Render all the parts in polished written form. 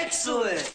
Excellent!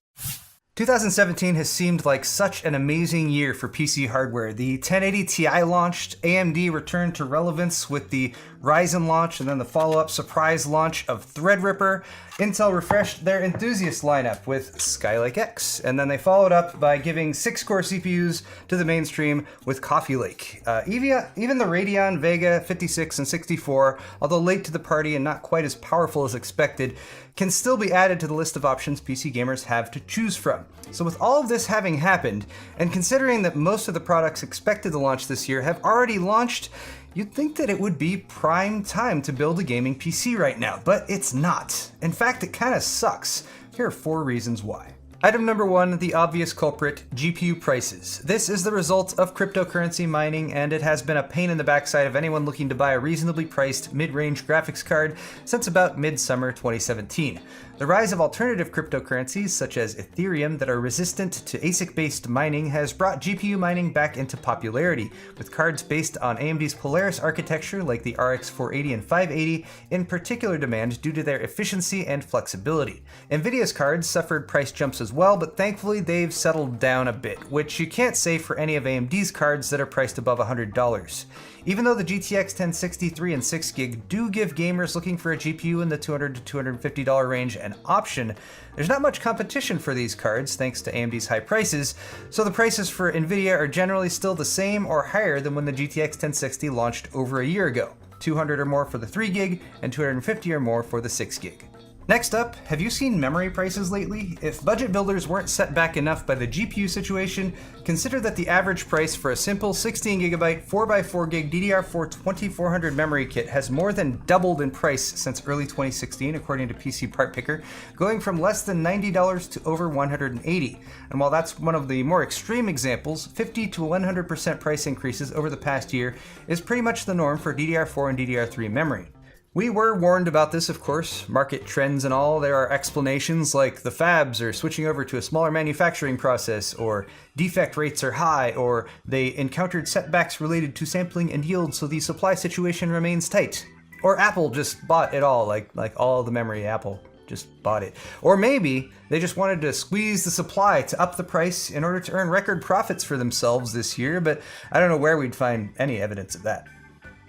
2017 has seemed like such an amazing year for PC hardware. The 1080 Ti launched, AMD returned to relevance with the Ryzen launch, and then the follow-up surprise launch of Threadripper. Intel refreshed their enthusiast lineup with Skylake X, and then they followed up by giving 6-core CPUs to the mainstream with Coffee Lake. Even the Radeon Vega 56 and 64, although late to the party and not quite as powerful as expected, can still be added to the list of options PC gamers have to choose from. So with all of this having happened, and considering that most of the products expected to launch this year have already launched, you'd think that it would be prime time to build a gaming PC right now, but it's not. In fact, it kind of sucks. Here are 4 reasons why. Item number 1, the obvious culprit, GPU prices. This is the result of cryptocurrency mining, and it has been a pain in the backside of anyone looking to buy a reasonably priced mid-range graphics card since about mid-summer 2017. The rise of alternative cryptocurrencies, such as Ethereum, that are resistant to ASIC-based mining has brought GPU mining back into popularity, with cards based on AMD's Polaris architecture like the RX 480 and 580 in particular demand due to their efficiency and flexibility. NVIDIA's cards suffered price jumps as well, but thankfully they've settled down a bit, which you can't say for any of AMD's cards that are priced above $100. Even though the GTX 1063 and 6GB do give gamers looking for a GPU in the $200 to $250 range an option, there's not much competition for these cards thanks to AMD's high prices, so the prices for NVIDIA are generally still the same or higher than when the GTX 1060 launched over a year ago, $200 or more for the 3GB and $250 or more for the 6GB. Next up, have you seen memory prices lately? If budget builders weren't set back enough by the GPU situation, consider that the average price for a simple 16GB 4x4GB DDR4 2400 memory kit has more than doubled in price since early 2016, according to PC Part Picker, going from less than $90 to over $180. And while that's one of the more extreme examples, 50 to 100% price increases over the past year is pretty much the norm for DDR4 and DDR3 memory. We were warned about this, of course, market trends and all. There are explanations like the fabs are switching over to a smaller manufacturing process, or defect rates are high, or they encountered setbacks related to sampling and yield, so the supply situation remains tight. Or Apple just bought it all, like all the memory, Apple just bought it. Or maybe they just wanted to squeeze the supply to up the price in order to earn record profits for themselves this year, but I don't know where we'd find any evidence of that.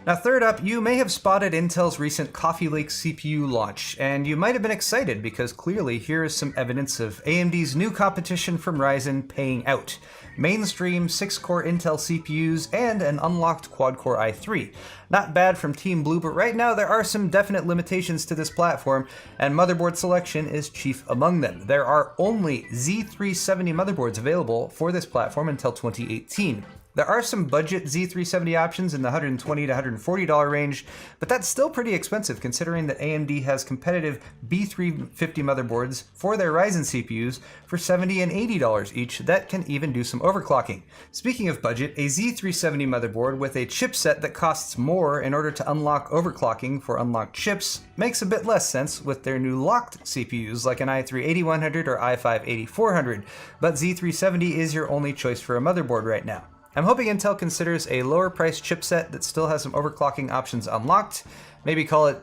Now third up, you may have spotted Intel's recent Coffee Lake CPU launch, and you might have been excited because clearly here is some evidence of AMD's new competition from Ryzen paying out. Mainstream 6-core Intel CPUs and an unlocked quad-core i3. Not bad from Team Blue, but right now there are some definite limitations to this platform, and motherboard selection is chief among them. There are only Z370 motherboards available for this platform until 2018. There are some budget Z370 options in the $120 to $140 range, but that's still pretty expensive considering that AMD has competitive B350 motherboards for their Ryzen CPUs for $70 and $80 each that can even do some overclocking. Speaking of budget, a Z370 motherboard with a chipset that costs more in order to unlock overclocking for unlocked chips makes a bit less sense with their new locked CPUs like an i3-8100 or i5-8400, but Z370 is your only choice for a motherboard right now. I'm hoping Intel considers a lower priced chipset that still has some overclocking options unlocked, maybe call it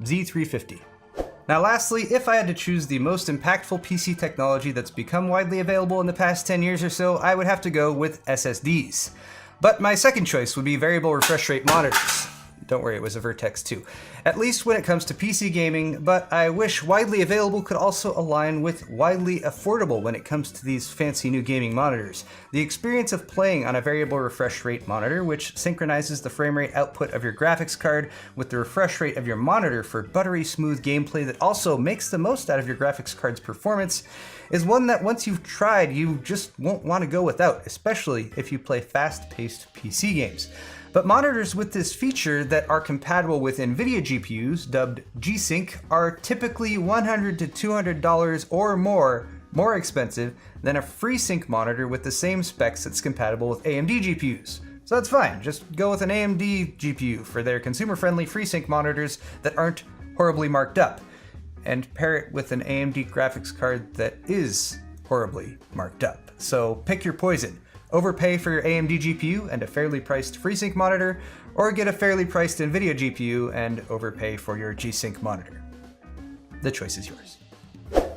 Z350. Now lastly, if I had to choose the most impactful PC technology that's become widely available in the past 10 years or so, I would have to go with SSDs. But my second choice would be variable refresh rate monitors. Don't worry, it was a Vertex 2. At least when it comes to PC gaming, but I wish widely available could also align with widely affordable when it comes to these fancy new gaming monitors. The experience of playing on a variable refresh rate monitor, which synchronizes the frame rate output of your graphics card with the refresh rate of your monitor for buttery smooth gameplay that also makes the most out of your graphics card's performance, is one that once you've tried, you just won't want to go without, especially if you play fast-paced PC games. But monitors with this feature that are compatible with NVIDIA GPUs, dubbed G-Sync, are typically $100 to $200 or more expensive than a FreeSync monitor with the same specs that's compatible with AMD GPUs. So that's fine, just go with an AMD GPU for their consumer-friendly FreeSync monitors that aren't horribly marked up, and pair it with an AMD graphics card that is horribly marked up. So pick your poison. Overpay for your AMD GPU and a fairly priced FreeSync monitor, or get a fairly priced NVIDIA GPU and overpay for your G-Sync monitor. The choice is yours.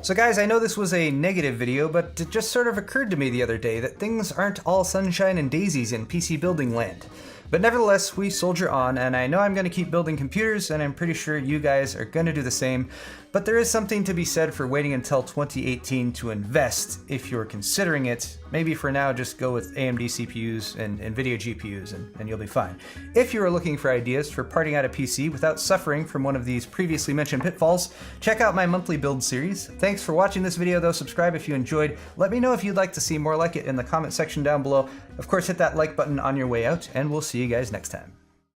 So guys, I know this was a negative video, but it just sort of occurred to me the other day that things aren't all sunshine and daisies in PC building land. But nevertheless, we soldier on, and I know I'm going to keep building computers, and I'm pretty sure you guys are going to do the same. But there is something to be said for waiting until 2018 to invest if you're considering it. Maybe for now, just go with AMD CPUs and NVIDIA GPUs, and you'll be fine. If you are looking for ideas for parting out a PC without suffering from one of these previously mentioned pitfalls, check out my monthly build series. Thanks for watching this video though, subscribe if you enjoyed. Let me know if you'd like to see more like it in the comment section down below. Of course, hit that like button on your way out, and we'll see you guys next time.